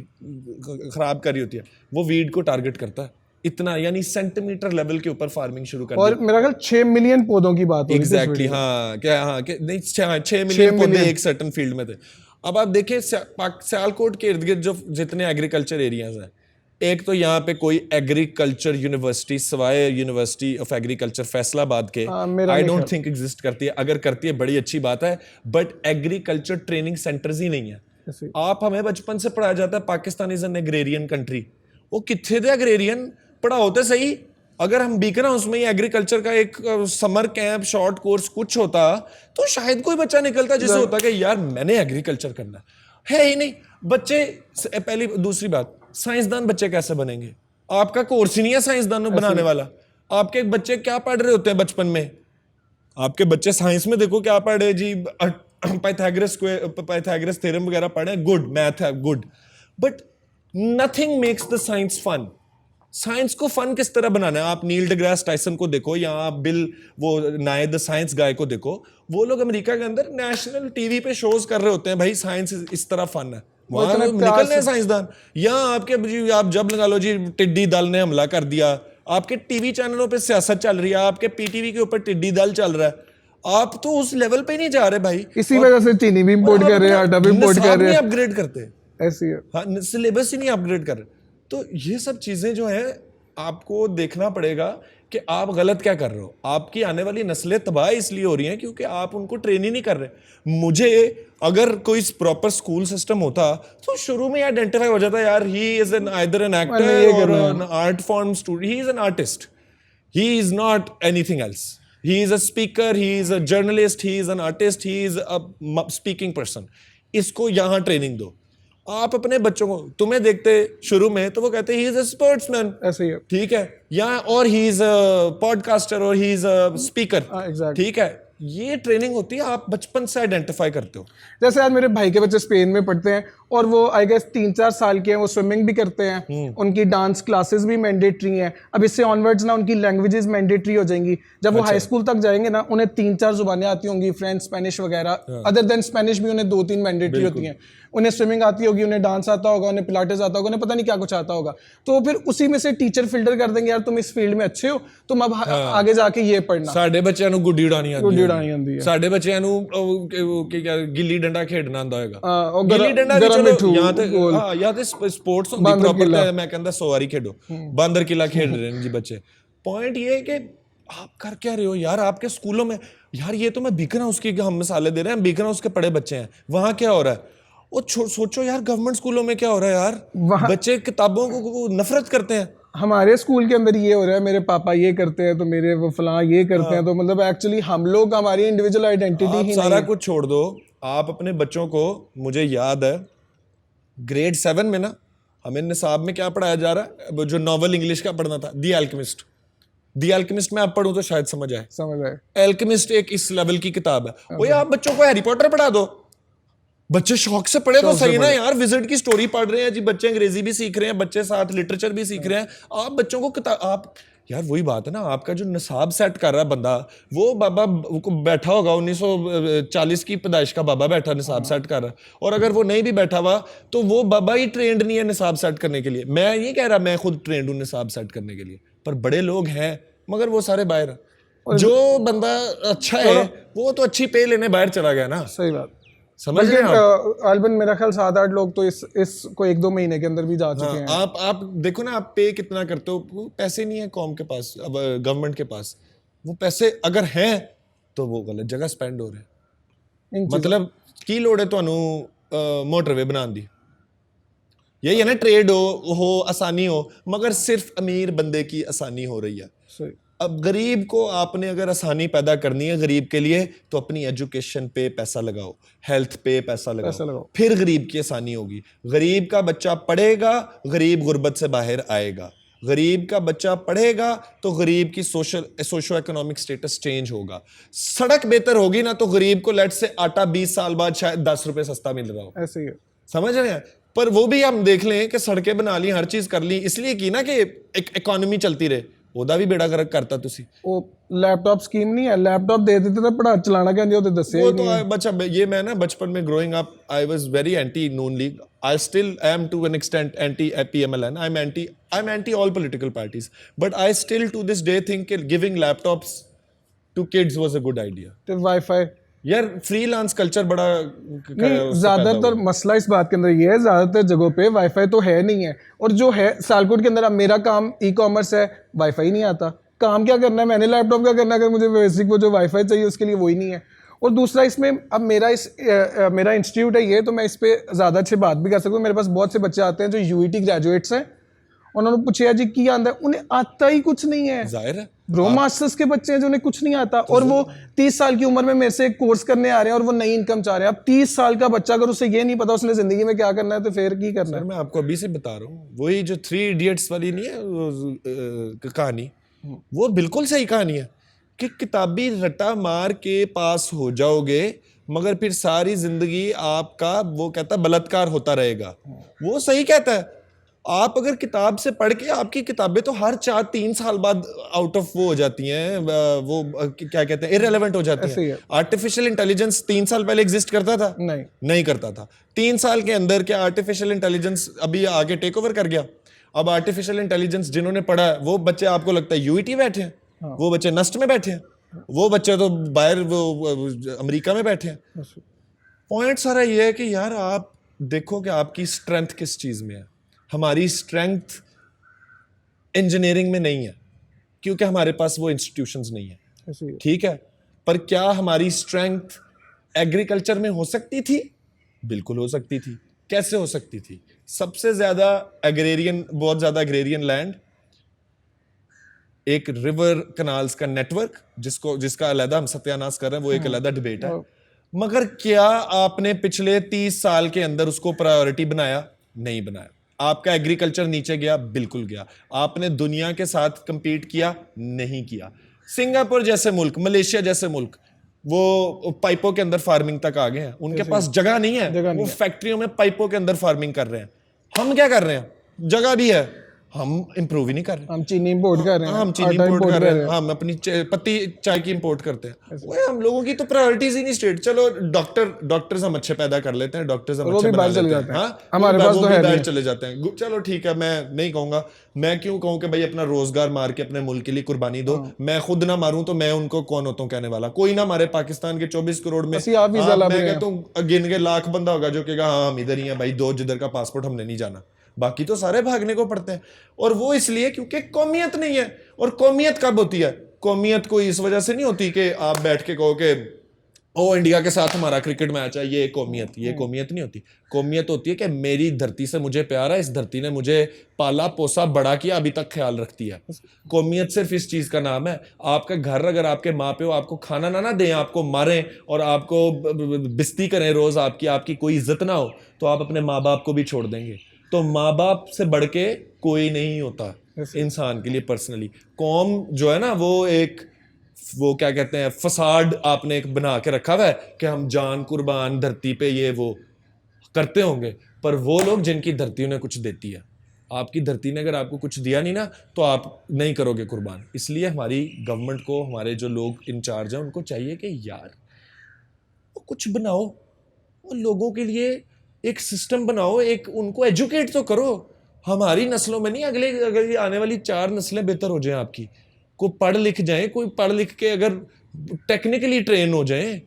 खराब कर रही होती है, वो वीड को टारगेट करता है। इतना यानी सेंटीमीटर लेवल के ऊपर फार्मिंग शुरू कर दी। और मेरा ख्याल 6 मिलियन पौधों की बात हो रही है। एग्जैक्टली, हाँ क्या, हाँ नहीं 6 मिलियन पौधे एक सर्टेन फील्ड में थे। अब आप देखिए सियालकोट के इर्द गिर्द जो जितने एग्रीकल्चर एरियाज हैं, एक तो यहाँ पे कोई एग्रीकल्चर यूनिवर्सिटी सिवाय यूनिवर्सिटी ऑफ एग्रीकल्चर फैसलाबाद के आई डोंट थिंक एग्जिस्ट करती है। अगर करती है बड़ी अच्छी बात है, बट एग्रीकल्चर ट्रेनिंग सेंटर्स ही नहीं है। आप हमें बचपन से पढ़ाया जाता है Pakistan is an agrarian country, वो कितने थे एग्रेरियन, पढ़ाओ तो सही। अगर हम बीकन हाउस में ही एग्रीकल्चर का एक समर कैंप शॉर्ट कोर्स कुछ होता तो शायद कोई बच्चा निकलता जिसे होता कि यार मैंने एग्रीकल्चर करना है ही नहीं। बच्चे पहली, दूसरी बात, साइंसदान बच्चे कैसे बनेंगे? आपका कोर्स ही नहीं है साइंसदान बनाने वाला। आपके बच्चे क्या पढ़ रहे होते हैं बचपन में? आपके बच्चे साइंस में देखो क्या पढ़ रहे जी, पाइथागोरस थ्योरम वगैरह पढ़े, गुड, मैथ है good, but nothing makes the science fun. Science को फन किस तरह बनाना है? आप नील डिग्रास टाइसन को देखो या आप बिल वो नाय द साइंस गाय को देखो, वो लोग अमेरिका के अंदर नेशनल टीवी पे शोज कर रहे होते हैं, भाई साइंस इस तरह फन है, वहां निकल रहे हैं साइंसदान। या आपके आप जब लगा लो जी टिड्डी दल ने हमला कर दिया, आपके टीवी चैनलों पे सियासत चल रही है, आपके पीटीवी के ऊपर टिड्डी दल चल रहा है, आप तो उस लेवल पे नहीं जा रहे भाई। इसी वजह से चीनी भी इंपोर्ट कर रहे हैं, आटा भी इंपोर्ट कर रहे हैं, अपग्रेड करते ऐसी है। हाँ, सिलेबस ही नहीं अपग्रेड कर रहे। तो ये सब चीजें जो है आपको देखना पड़ेगा कि आप गलत क्या कर रहे हो। आपकी आने वाली नस्लें तबाह इसलिए हो रही हैं क्योंकि आप उनको ट्रेन ही नहीं कर रहे। मुझे अगर कोई प्रॉपर स्कूल सिस्टम होता तो शुरू में आइडेंटिफाई हो जाता यार, he is an either an actor or an art form student, he is an artist, he is not anything else, he is a speaker, he is a journalist, he is an artist, he is a speaking person. इसको यहाँ training दो। आप अपने बच्चों को, तुम्हें देखते शुरू में तो वो कहते ही इज अ स्पोर्ट्समैन, ऐसे ही है, ठीक है, या और ही इज अ पॉडकास्टर और ही इज अ स्पीकर, ठीक है। ये ट्रेनिंग होती है, आप बचपन से आइडेंटिफाई करते हो। जैसे आज मेरे भाई के बच्चे स्पेन में पढ़ते हैं और वो आई गेस 3-4 साल के हैं, वो स्विमिंग भी करते हैं, उनकी डांस क्लासेस भी मैंडेटरी हैं। अब इससे ऑनवर्ड्स ना उनकी लैंग्वेजेस मैंडेटरी हो जाएंगी। जब वो हाई स्कूल तक जाएंगे ना, उन्हें 3-4 जुबानें आती होंगी, फ्रेंच, स्पेनिश वगैरह, अदर देन स्पेनिश भी उन्हें 2-3 मैंडेटरी होती हैं। उन्हें स्विमिंग आती होगी, उन्हें डांस आता होगा, उन्हें पिलाटेस आता होगा, उन्हें पता नहीं क्या कुछ आता होगा। तो फिर उसी में से टीचर फिल्टर कर देंगे, यार तुम इस फील्ड में अच्छे हो, तुम अब आगे जाके ये पढ़ना। साडे बच्चों ਨੂੰ ਗੁੱਡੀ ਉਡਾਣੀ ਆਉਂਦੀ ਹੈ, ਸਾਡੇ ਬੱਚਿਆਂ ਨੂੰ ਗਿੱਲੀ ਡੰਡਾ ਖੇਡਣਾ ਆਉਂਦਾ ਹੋਏਗਾ। ਗਿੱਲੀ ਡੰਡਾ ਵੀ ਚਲੋ ਜਾਂ ਤੇ ਸਪੋਰਟਸ ਹੁੰਦੀ ਪ੍ਰੋਪਰ, ਮੈਂ ਕਹਿੰਦਾ 100 ਵਾਰੀ ਖੇਡੋ। ਬਾਂਦਰ ਕਿਲਾ खेल रहे हैं जी बच्चे। पॉइंट ये है कि आप कर क्या रहे हो यार? आपके स्कूलों में यार, ये तो मैं बीकन हाउस की हम मिसालें दे रहे हैं, बीकन हाउस के पढ़े बच्चे हैं, वहां क्या हो रहा है? वो सोचो यार, गवर्नमेंट स्कूलों में क्या हो रहा है यार? बच्चे किताबों को नफरत करते हैं। हमारे स्कूल के अंदर ये हो रहा है, मेरे पापा ये करते हैं तो मेरे वो फलां ये करते हैं, तो मतलब एक्चुअली हम लोग, हमारी इंडिविजुअल आइडेंटिटी ही सारा कुछ छोड़ दो। आप अपने बच्चों को, मुझे याद है ग्रेड 7 में ना हमें निसाब में क्या पढ़ाया जा रहा है, जो नॉवल इंग्लिश का पढ़ना था, दी एल्केमिस्ट। दी एल्केमिस्ट में आप पढ़ूं तो शायद समझ आए। एल्केमिस्ट एक इस लेवल की किताब है। वो आप बच्चों को हैरी पॉटर पढ़ा दो, बच्चे शौक से पढ़े तो सही ना यार। विजिट की स्टोरी पढ़ रहे हैं जी बच्चे, अंग्रेजी भी सीख रहे हैं बच्चे, साथ लिटरेचर भी सीख रहे हैं। आप बच्चों को आप यार, वही बात है ना, आपका जो निसाब सेट कर रहा है बंदा, वो बाबा को बैठा होगा 1940 की पैदाइश का बाबा बैठा निसाब सेट कर रहा है, और अगर वो नहीं भी बैठा हुआ तो वो बाबा ही ट्रेंड नहीं है निसाब सेट करने के लिए। मैं ये कह रहा, मैं खुद ट्रेंड हूँ निसाब सेट करने के लिए, पर बड़े लोग हैं मगर वो सारे बाहर। जो बंदा अच्छा है वो तो अच्छी पे लेने बाहर चला गया ना। सही बात, समझ रहे हैं आप? आलबन मेरा ख्याल 7-8 लोग तो इसको 1-2 महीने के अंदर भी जा चुके हैं। आप देखो ना, आप पे कितना करते हो, वो पैसे नहीं है कौम के पास, अब गवर्नमेंट के पास वो पैसे अगर हैं तो वो गलत जगह स्पेंड हो रहे हैं। मतलब की लोड़ है ਤੁਹਾਨੂੰ मोटरवे बनाने दी? यही है ना, ट्रेड हो आसानी हो, मगर सिर्फ अमीर बंदे की आसानी हो रही है। सही। अब गरीब को आपने अगर आसानी पैदा करनी है गरीब के लिए, तो अपनी एजुकेशन पे पैसा लगाओ, हेल्थ पे पैसा लगाओ, फिर गरीब की आसानी होगी। गरीब का बच्चा पढ़ेगा, गरीब गुर्बत से बाहर आएगा। गरीब का बच्चा पढ़ेगा तो गरीब की सोशो इकोनॉमिक स्टेटस चेंज होगा। सड़क बेहतर होगी ना, तो गरीब को लेट से आटा 20 साल बाद शायद 10 रुपए सस्ता मिल रहा हो। ऐसे ही है। समझ रहे हैं? पर वो भी हम देख लें कि सड़कें बना ली, हर चीज कर ली, इसलिए की ना कि एक इकोनॉमी चलती रहे। ਉਹਦਾ भी बेड़ा गर्क करता तुसी। वो लैपटॉप स्कीम नहीं है, लैपटॉप दे देते तो पढ़ा चलाना क्या नहीं होते दसे वो तो बच्चा, ये मैं ना बचपन में growing up I was very anti Noon League, I still am to an extent anti PMLN, I am anti all political parties, but I still to this day think giving laptops to kids was a good idea. तो wifi यार freelance culture बड़ा ज्यादातर मसला इस बात के अंदर ये है, ज्यादातर जगहों पे वाईफाई तो है नहीं है, और जो है सियालकोट के अंदर, अब मेरा काम ई कॉमर्स है, वाईफाई नहीं आता, काम क्या करना है मैंने, लैपटॉप क्या करना है, अगर मुझे बेसिक वो जो वाईफाई चाहिए उसके लिए वही नहीं है। और दूसरा इसमें अब मेरा इंस्टीट्यूट है ये, तो मैं इस पर ज़्यादा अच्छी बात भी कर सकता हूँ। मेरे पास बहुत से बच्चे आते हैं जो यूईटी ग्रेजुएट्स हैं, उन्होंने पूछा जी क्या आता है, उन्हें आता ही कुछ नहीं है। जाहिर है ब्रो मास्टर्स के बच्चे हैं जो उन्हें कुछ नहीं आता, और वो 30 साल की उम्र में मेरे से एक कोर्स करने आ रहे हैं और वो नई इनकम चाह रहे हैं। अब 30 साल का बच्चा अगर उसे ये नहीं पता उसने जिंदगी में क्या करना है, तो फिर की करना है। मैं आपको अभी से बता रहा हूँ, वही जो 3 इडियट्स वाली नहीं है कहानी, वो बिल्कुल सही कहानी है कि किताबी रट्टा मार के पास हो जाओगे, मगर फिर सारी जिंदगी आपका वो कहता बलात्कार होता रहेगा। वो सही कहता है। आप अगर किताब से पढ़ के, आपकी किताबें तो हर 4-3 साल बाद आउट ऑफ वो हो जाती हैं, वो क्या कहते हैं, इररेलेवेंट हो जाती हैं। आर्टिफिशियल इंटेलिजेंस 3 साल पहले एग्जिस्ट करता था? नहीं करता था। 3 साल के अंदर क्या आर्टिफिशियल इंटेलिजेंस अभी आगे टेक ओवर कर गया? अब आर्टिफिशियल इंटेलिजेंस जिन्होंने पढ़ा है वो बच्चे आपको लगता है यूईटी बैठे हैं, वो बच्चे नस्ट में बैठे हैं, वो बच्चे तो बाहर वो अमेरिका में बैठे हैं। पॉइंट सारा ये है कि यार आप देखो कि आपकी स्ट्रेंथ किस चीज में है। हमारी स्ट्रेंथ इंजीनियरिंग में नहीं है, क्योंकि हमारे पास वो इंस्टीट्यूशंस नहीं है, ठीक है। पर क्या हमारी स्ट्रेंथ एग्रीकल्चर में हो सकती थी? बिल्कुल हो सकती थी। कैसे हो सकती थी? सबसे ज्यादा एग्रेरियन, बहुत ज्यादा एग्रेरियन लैंड, एक रिवर कनाल्स का नेटवर्क जिसका अलहदा हम सत्यानाश कर रहे हैं, वो एक अलहदा डिबेट है। मगर क्या आपने पिछले 30 साल के अंदर उसको प्रायोरिटी बनाया? नहीं बनाया। आपका एग्रीकल्चर नीचे गया? बिल्कुल गया। आपने दुनिया के साथ कंपीट किया? नहीं किया। सिंगापुर जैसे मुल्क, मलेशिया जैसे मुल्क, वो पाइपों के अंदर फार्मिंग तक आ गए हैं। उनके पास जगह नहीं है, वो फैक्ट्रियों में पाइपों के अंदर फार्मिंग कर रहे हैं। हम क्या कर रहे हैं? जगह भी है, हम इंप्रूव ही नहीं कर रहे। हम चीनी इंपोर्ट कर रहे हैं, हम चीनी इंपोर्ट कर रहे हैं, हम अपनी पत्ती चाय की इंपोर्ट करते हैं। वो हम लोगों की तो प्रायोरिटीज ही नहीं स्ट्रेट। चलो डॉक्टर्स हम अच्छे पैदा कर लेते हैं, डॉक्टर्स हम अच्छे बना लेते हैं, हाँ हमारे पास तो है, चले जाते हैं। चलो ठीक है, मैं नहीं कहूंगा, मैं क्यों कहूं कि भाई अपना रोजगार मार के अपने मुल्क के लिए कुर्बानी दो। मैं खुद ना मारूं तो मैं उनको कौन होता हूं कहने वाला? कोई ना मारे। पाकिस्तान के 24 करोड़ में मैं कहता हूं गिन के लाख बंदा होगा जो कहेगा हाँ हम इधर ही है भाई, दो जिधर का पासपोर्ट हमने नहीं जाना। बाकी तो सारे भागने को पड़ते हैं। और वो इसलिए क्योंकि कौमियत नहीं है। और कौमियत कब होती है? कौमियत कोई इस वजह से नहीं होती कि आप बैठ के कहो कि ओ इंडिया के साथ हमारा क्रिकेट मैच है, ये कौमियत नहीं होती। कौमियत होती है कि मेरी धरती से मुझे प्यार है, इस धरती ने मुझे पाला पोसा बड़ा किया, अभी तक ख्याल रखती है। कौमियत सिर्फ इस चीज का नाम है। आपका घर, अगर आपके माँ प्यो आपको खाना ना दें, आपको मारें और आपको बिस्ती करें रोज, आपकी कोई इज्जत ना हो, तो आप अपने माँ बाप को भी छोड़ देंगे। तो माँ बाप से बढ़ के कोई नहीं होता इंसान के लिए पर्सनली। कौम जो है ना, वो क्या कहते हैं, फसाड आपने एक बना के रखा हुआ है कि हम जान कुर्बान धरती पे ये वो करते होंगे। पर वो लोग जिनकी धरती उन्हें कुछ देती है, आपकी धरती ने अगर आपको कुछ दिया नहीं ना, तो आप नहीं करोगे कुर्बान। इसलिए हमारी गवर्नमेंट को, हमारे जो लोग इंचार्ज हैं, उनको चाहिए कि यार वो कुछ बनाओ, वो लोगों के लिए एक सिस्टम बनाओ, एक उनको एजुकेट तो करो। हमारी नस्लों में नहीं, अगले आने वाली 4 नस्लें बेहतर हो जाएं आपकी, कोई पढ़ लिख जाए, कोई पढ़ लिख के अगर टेक्निकली ट्रेन हो जाए।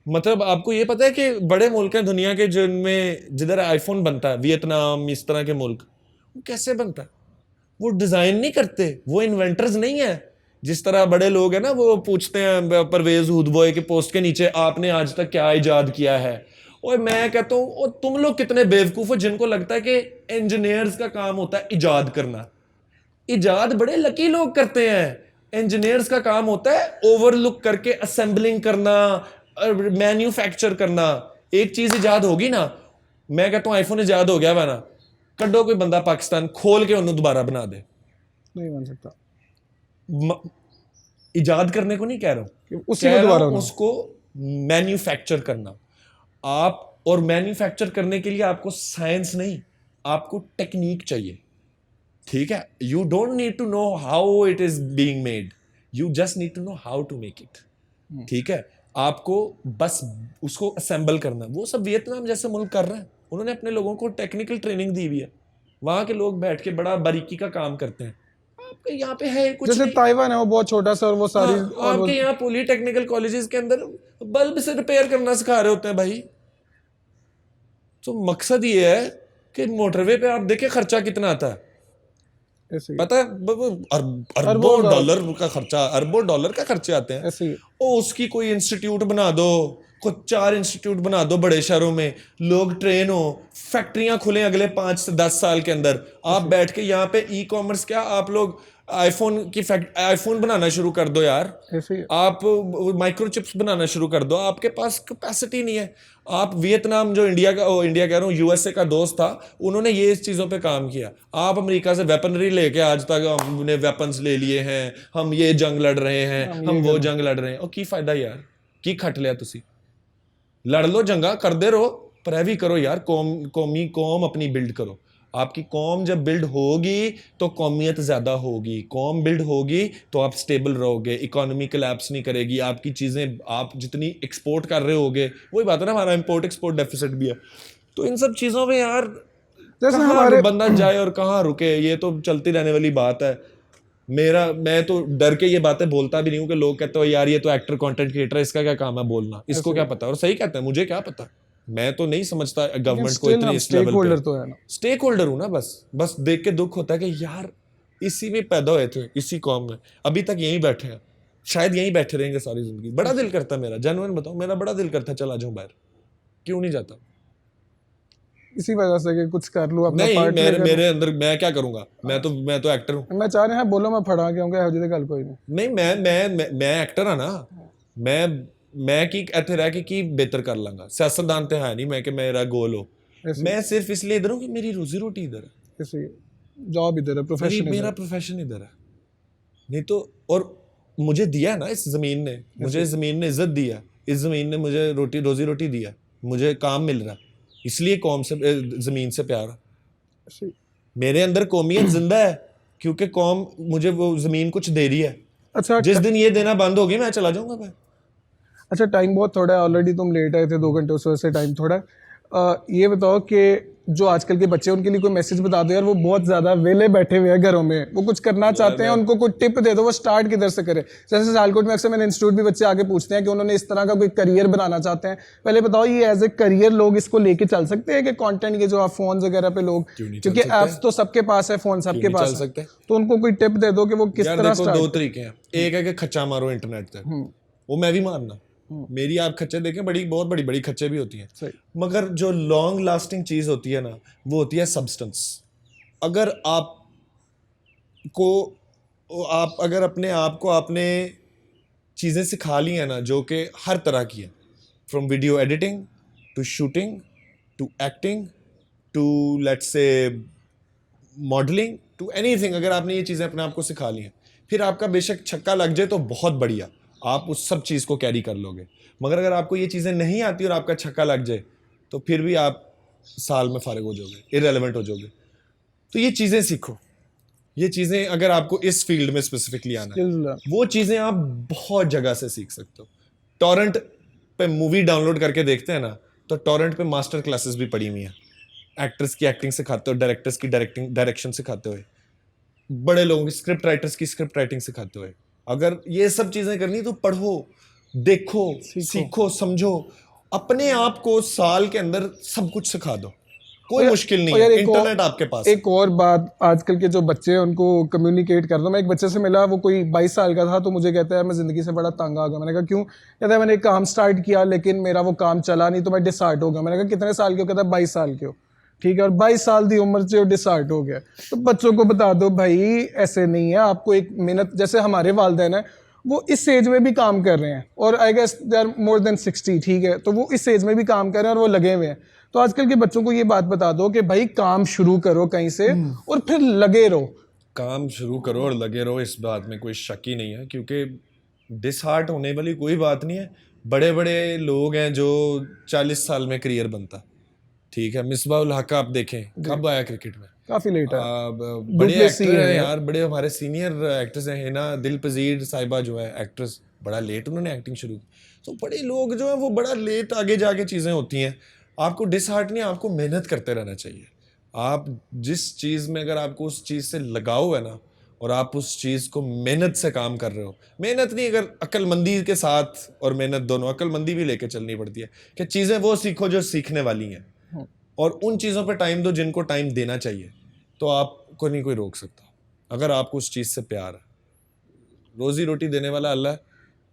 मतलब आपको ये पता है कि बड़े मुल्क हैं दुनिया के जिनमें जिधर आईफोन बनता है, वियतनाम, इस तरह के मुल्क, वो कैसे बनता है? वो डिजाइन नहीं करते, वो इन्वेंटर्स नहीं है। जिस तरह बड़े लोग हैं ना, वो पूछते हैं परवेज हुदबॉय के पोस्ट के नीचे, आपने आज तक क्या इजाद किया है? और मैं कहता हूँ और तुम लोग कितने बेवकूफ हो जिनको लगता है कि इंजीनियर्स का काम होता है इजाद करना। इजाद बड़े लकी लोग करते हैं। इंजीनियर्स का काम होता है ओवरलुक करके असेंबलिंग करना, मैन्युफैक्चर करना। एक चीज इजाद होगी ना, मैं कहता हूँ आईफोन इजाद हो गया वह ना, कड्डो कोई बंदा पाकिस्तान खोल के उन्हें दोबारा बना दे, नहीं बन सकता। इजाद करने को नहीं कह रहा हूं, उसी को दोबारा उसको मैन्युफैक्चर करना। आप और मैन्युफैक्चर करने के लिए आपको साइंस नहीं, आपको टेक्निक चाहिए, ठीक है। You don't need to know how it is being made, you just need to know how to make it, ठीक है। आपको बस उसको असेंबल करना। वो सब वियतनाम जैसे मुल्क कर रहे हैं, उन्होंने अपने लोगों को टेक्निकल ट्रेनिंग दी हुई है, वहां के लोग बैठ के बड़ा बारीकी का काम करते हैं। आपके यहाँ पे है कुछ जैसे ताइवान है वो बहुत छोटा सा और वो सारी और आपके यहाँ पॉलीटेक्निकल कॉलेजेस के अंदर बल्ब से रिपेयर करना सिखा रहे होते हैं भाई। तो मकसद ये है कि मोटरवे पे आप देखें खर्चा कितना आता है, पता है, अरबों डॉलर का खर्चा, अरबों डॉलर का खर्चे आते हैं। ओ उसकी कोई इंस्टीट्यूट बना दो, कुछ 4 इंस्टीट्यूट बना दो बड़े शहरों में, लोग ट्रेन हो, फैक्ट्रियां खुले अगले 5 से 10 साल के अंदर। आप बैठ के यहाँ पे ई कॉमर्स, क्या आप लोग आईफोन बनाना शुरू कर दो यार, आप माइक्रोचिप्स बनाना शुरू कर दो। आपके पास कैपेसिटी नहीं है। आप वियतनाम, जो इंडिया कह रहा हूँ, यूएसए का दोस्त था, उन्होंने ये इस चीज़ों पे काम किया। आप अमेरिका से वेपनरी लेके आज तक हमने वेपन्स ले लिए हैं, हम ये जंग लड़ रहे हैं, हम वो जंग लड़ रहे हैं, और की फायदा यार, की खट लिया तुसी, लड़ लो जंगा करते रहो, पर है भी करो यार, कौम अपनी बिल्ड करो। आपकी कौम जब बिल्ड होगी तो कौमियत ज़्यादा होगी, कौम बिल्ड होगी तो आप स्टेबल रहोगे, इकोनॉमी कोलैप्स नहीं करेगी, आपकी चीज़ें आप जितनी एक्सपोर्ट कर रहे होगे, वही बात है ना, हमारा इंपोर्ट एक्सपोर्ट डेफिसिट भी है। तो इन सब चीज़ों में यार जैसे हमारे बंदा जाए और कहाँ रुके, ये तो चलती रहने वाली बात है। मैं तो डर के ये बातें बोलता भी नहीं हूँ कि लोग कहते हो यार ये तो एक्टर कंटेंट क्रिएटर है, इसका क्या काम है बोलना, इसको क्या पता। और सही कहते हैं, मुझे क्या पता, मैं तो नहीं समझता गवर्नमेंट को इतनी इस लेवल पे। तो है ना, स्टेक होल्डर हूं ना, बस देख के दुख होता है कि यार इसी में पैदा हुए थे, इसी कौम में, अभी तक यहीं बैठे हैं, शायद यहीं बैठे रहेंगे सारी जिंदगी। बड़ा दिल करता है मेरा, जेन्युइन बताऊं, मेरा बड़ा दिल करता है चला जाऊं बाहर, क्यों नहीं जाता, इसी वजह से कि कुछ कर लूं अपना पार्ट। मेरे अंदर मैं क्या करूंगा, मैं तो एक्टर हूं। मैं चाह रहे हैं बोलो मैं फड़ा क्योंकि हो जाए कल कोई नहीं, मैं एक्टर हां ना, मैं की ਇੱਥੇ रह के की बेहतर कर लांगा, सियासतदान ते है नहीं मैं कि मेरा गोल हो, मैं सिर्फ इसलिए इधर हूं कि मेरी रोजी रोटी इधर है, इसलिए जॉब इधर है, प्रोफेशन मेरा प्रोफेशन इधर है। नहीं तो, और मुझे दिया है ना इस जमीन ने, मुझे इस जमीन ने इज्जत दी है, इस जमीन ने मुझे रोजी रोटी दिया, मुझे काम मिल रहा, इसलिए कौम से, जमीन से प्यार। मेरे अंदर कौमियत जिंदा है क्योंकि कौम मुझे वो जमीन कुछ दे रही है। अच्छा, जिस दिन ये देना बंद होगी मैं चला जाऊंगा भाई। अच्छा, टाइम बहुत थोड़ा है, ऑलरेडी तुम लेट आए थे 2 घंटे, उस वजह से टाइम थोड़ा है। ये बताओ कि जो आजकल के बच्चे, उनके लिए कोई मैसेज बता दो यार, वो बहुत ज़्यादा वेले बैठे हुए हैं घरों में, वो कुछ करना चाहते हैं, उनको कोई टिप दे दो, वो स्टार्ट किधर से करें। जैसे सियालकोट में अक्सर मैंने इंस्टीट्यूट भी बच्चे आके पूछते हैं कि उन्होंने इस तरह का कोई करियर बनाना चाहते हैं। पहले बताओ ये एज ए करियर लोग इसको लेके चल सकते हैं कि कॉन्टेंट के जो आप फोन वगैरह पे लोग, क्योंकि ऐप्स तो सबके पास है, फोन सबके पास है, तो उनको कोई टिप दे दो कि वो किस तरह स्टार्ट। 2 तरीके हैं, एक है कि खच्चा मारो इंटरनेट पे, वो मैं भी मारना, मेरी आप खच्चे देखें, बहुत बड़ी खच्चे भी होती हैं, मगर जो लॉन्ग लास्टिंग चीज होती है ना, वो होती है सब्सटेंस। अगर अपने आप को आपने चीजें सिखा ली हैं ना, जो कि हर तरह की है, from video editing to shooting to acting to let's say modelling to anything, अगर आपने ये चीजें अपने आप को सिखा ली हैं, फिर आपका बेशक छक्का लग जाए तो बहुत बढ़िया, आप उस सब चीज़ को कैरी कर लोगे। मगर अगर आपको ये चीज़ें नहीं आती और आपका छक्का लग जाए तो फिर भी आप साल में फारिग हो जाओगे, इररेलेवेंट हो जाओगे। तो ये चीज़ें सीखो, ये चीज़ें अगर आपको इस फील्ड में स्पेसिफिकली आना है, वो चीज़ें आप बहुत जगह से सीख सकते हो। टॉरेंट पे मूवी डाउनलोड करके देखते हैं ना, तो टॉरेंट पे मास्टर क्लासेस भी पड़ी हुई हैं, एक्टर्स की एक्टिंग सिखाते हो, डायरेक्टर्स की डायरेक्शन सिखाते हुए, बड़े लोगों की स्क्रिप्ट राइटर्स की स्क्रिप्ट राइटिंग सिखाते हुए। अगर ये सब चीजें करनी तो पढ़ो, देखो, सीखो, समझो, अपने आप को साल के अंदर सब कुछ सिखा दो। कोई मुश्किल नहीं है, इंटरनेट आपके पास। एक और बात, आजकल के जो बच्चे हैं उनको कम्युनिकेट कर दो। मैं एक बच्चे से मिला, वो कोई 22 साल का था, तो मुझे कहता है मैं ज़िंदगी से बड़ा तंग आ गया। मैंने कहा क्यों? कहता है मैंने एक काम स्टार्ट किया लेकिन मेरा वो काम चला नहीं, तो मैं डिसहार्ट हो गया। मैंने कहा कितने साल के हो? कहता है 22 साल के हो। ठीक है, और 22 साल की उम्र से डिसहार्ट हो गया। तो बच्चों को बता दो भाई ऐसे नहीं है, आपको एक मेहनत, जैसे हमारे वालिदैन हैं वो इस एज में भी काम कर रहे हैं, और I guess they are more than 60, ठीक है, तो वो इस एज में भी काम कर रहे हैं और वो लगे हुए हैं। तो आजकल के बच्चों को ये बात बता दो कि भाई काम शुरू करो कहीं से और फिर लगे रहो। काम शुरू करो और लगे रहो, इस बात में कोई शक ही नहीं है, क्योंकि डिसहार्ट होने वाली कोई बात नहीं है। बड़े बड़े लोग हैं जो 40 साल में करियर बनता, ठीक है। मिसबाह-उल हक आप देखें कब आया क्रिकेट में, काफी लेट है। बड़े एक्टर हैं यार, बड़े हमारे सीनियर एक्टर्स हैं ना, दिलपजीर साहिबा जो है एक्ट्रेस, बड़ा लेट उन्होंने एक्टिंग शुरू की। तो बड़े लोग जो हैं वो बड़ा लेट आगे जाके चीज़ें होती हैं। आपको डिसहार्ट नहीं, आपको मेहनत करते रहना चाहिए। आप जिस चीज़ में अगर आपको उस चीज़ से लगाव है ना, और आप उस चीज़ को मेहनत से काम कर रहे हो, मेहनत नहीं, अगर अक्लमंदी के साथ और मेहनत दोनों, अक्लमंदी भी लेके चलनी पड़ती है कि चीज़ें वो सीखो जो सीखने वाली हैं, और उन चीज़ों पर टाइम दो जिनको टाइम देना चाहिए, तो आपको नहीं कोई रोक सकता अगर आपको उस चीज़ से प्यार है। रोज़ी रोटी देने वाला अल्लाह है,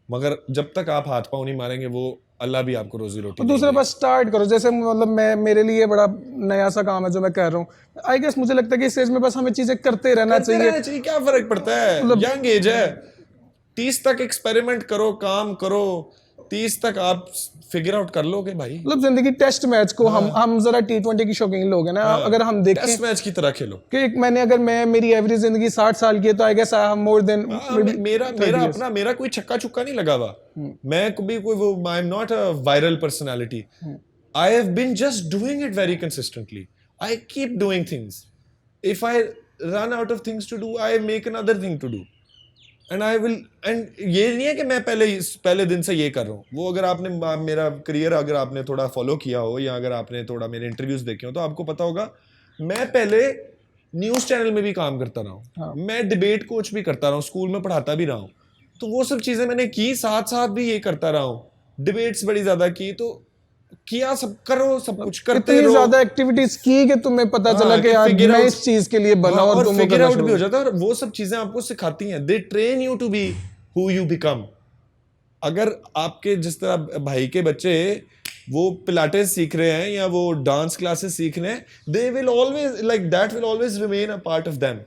मगर जब तक आप हाथ पाँव नहीं मारेंगे वो अल्लाह भी आपको रोज़ी रोटी दूसरे पास स्टार्ट करो। जैसे मतलब मेरे लिए बड़ा नया सा काम है जो मैं कर रहा हूँ। आई गेस मुझे लगता है कि इस एज में बस हमें चीज़ें करते रहना चाहिए। क्या फ़र्क पड़ता है, यंग एज है, 30 तक एक्सपेरिमेंट करो, काम करो, 30 तक आप फिगर आउट कर लोगे भाई। मतलब जिंदगी टेस्ट मैच को हम जरा T20 की शौकीन लोग हैं ना, अगर हम देखें टेस्ट मैच की तरह खेलो कि मेरी एवरेज जिंदगी 60 साल की है, तो I guess I have more than मेरा कोई छक्का चुक्का नहीं लगा हुआ। मैं कभी कोई वो, I am not a viral personality, I have been just doing it very consistently, I keep doing things, if I run out of things to do I make another thing to do, and I will, and ये नहीं है कि मैं पहले दिन से ये कर रहा हूँ। वो अगर आपने मेरा करियर अगर आपने थोड़ा फॉलो किया हो, या अगर आपने थोड़ा मेरे इंटरव्यूज देखे हो, तो आपको पता होगा मैं पहले न्यूज़ चैनल में भी काम करता रहा हूँ। हाँ। मैं डिबेट कोच भी करता रहा हूँ, स्कूल में पढ़ाता भी रहा हूँ, तो वो सब चीज़ें मैंने की, साथ साथ भी ये करता रहा हूँ, डिबेट्स बड़ी ज़्यादा की, तो किया, सब करो, सब कुछ करते रहो, ज्यादा एक्टिविटीज की कि तुम्हें पता चला कि यार मैं इस चीज के लिए बना, और तुम फिगर आउट भी हो जाता है। और वो सब चीजें आपको सिखाती हैं, they train you to be who you become. अगर आपके जिस तरह भाई के बच्चे वो पिलाटेस सीख रहे हैं या वो डांस क्लासेस सीख रहे हैं, they will always like that will always remain a part of them,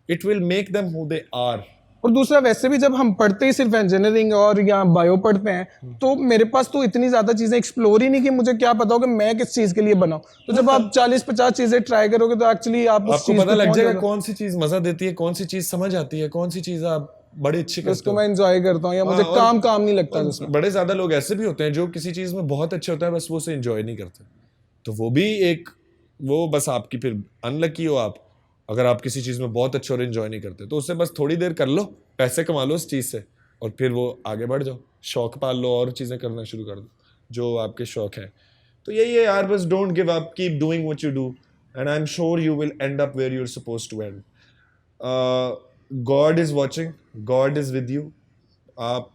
it will make them who they are. और दूसरा, वैसे भी जब हम पढ़ते ही सिर्फ इंजीनियरिंग और या बायो पढ़ते हैं, तो मेरे पास तो इतनी ज़्यादा चीज़ें एक्सप्लोर ही नहीं कि मुझे क्या पता हो कि मैं किस चीज़ के लिए बनाऊं। तो जब आप 40-50 चीज़ें ट्राई करोगे तो एक्चुअली आपको पता लग जाएगा कौन सी चीज़ मज़ा देती है, कौन सी चीज़ समझ आती है, कौन सी चीज़ आप बड़ी अच्छी करते हो, मैं एंजॉय करता हूँ, या मुझे काम नहीं लगता जिसमें। बड़े ज़्यादा लोग ऐसे भी होते हैं जो किसी चीज़ में बहुत अच्छे होता है, बस वो उसे एंजॉय नहीं करते, तो वो भी एक, वो बस आपकी फिर अनलकी हो आप, अगर आप किसी चीज़ में बहुत अच्छे और एंजॉय नहीं करते, तो उससे बस थोड़ी देर कर लो, पैसे कमा लो उस चीज़ से, और फिर वो आगे बढ़ जाओ, शौक पाल लो और चीज़ें करना शुरू कर दो जो आपके शौक हैं। तो यही है यार, बस don't give up, keep doing what you do, and I am sure you will end up where you are supposed to end. God is watching, God is with you. आप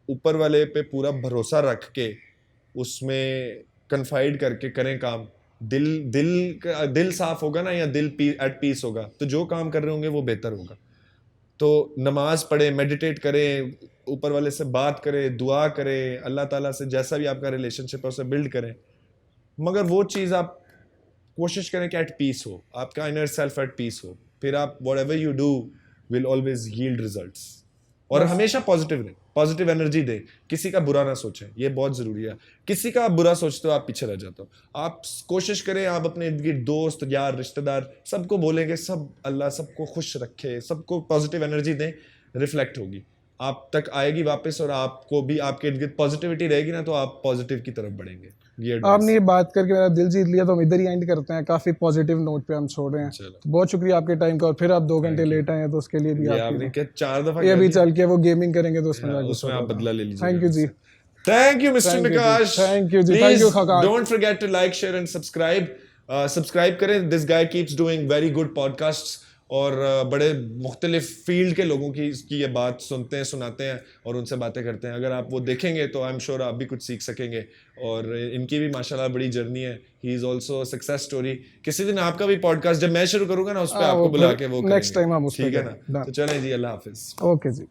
ऊपर वाले पे पूरा भरोसा रख के उसमें कन्फाइड करके करें काम। दिल साफ होगा ना, या दिल एट पीस होगा, तो जो काम कर रहे होंगे वो बेहतर होगा। तो नमाज पढ़े, मेडिटेट करें, ऊपर वाले से बात करें, दुआ करें, अल्लाह ताला से जैसा भी आपका रिलेशनशिप है उसे बिल्ड करें, मगर वो चीज़ आप कोशिश करें कि एट पीस हो, आपका इनर सेल्फ एट पीस हो, फिर आप whatever you do will always yield results. और हमेशा पॉजिटिव रहें, पॉजिटिव एनर्जी दे, किसी का बुरा ना सोचें, ये बहुत ज़रूरी है। किसी का आप बुरा सोचते हो आप पीछे रह जाते हो। आप कोशिश करें, आप अपने दोस्त यार रिश्तेदार सबको बोलेंगे, सब अल्लाह सबको खुश रखे, सबको पॉजिटिव एनर्जी दें, रिफ्लेक्ट होगी, आप तक आएगी वापस, और आपको भी आपके इर्द गिर्द पॉजिटिविटी रहेगी ना, तो आप पॉजिटिव की तरफ बढ़ेंगे। आपने ये बात करके मेरा दिल जीत लिया, तो हम इधर ही एंड करते हैं, काफी पॉजिटिव नोट पे हम छोड़ रहे हैं। तो बहुत शुक्रिया आपके टाइम का, और फिर आप 2 घंटे लेट आए हैं तो उसके लिए भी आपने 4 दफा ये भी चल के वो गेमिंग करेंगे तो उसमें आप बदला ले लीजिए। थैंक यू जी, thank you mister Nikash, thank you जी, thank you Khaqan. Don't forget to like, share and subscribe. Subscribe करें, this guy keeps doing very good podcasts, और बड़े मुख्तलिफ फील्ड के लोगों की ये बात सुनते हैं, सुनाते हैं और उनसे बातें करते हैं। अगर आप वो देखेंगे तो आई एम श्योर आप भी कुछ सीख सकेंगे। और इनकी भी माशाल्लाह बड़ी जर्नी है, he is also success story. किसी दिन आपका भी पॉडकास्ट जब मैं शुरू करूँगा ना, उस पर आपको बुला के वो नेक्स्ट टाइम हम उस ठीक है पे ना। तो चलें जी, अल्लाह हाफिज़। ओके जी।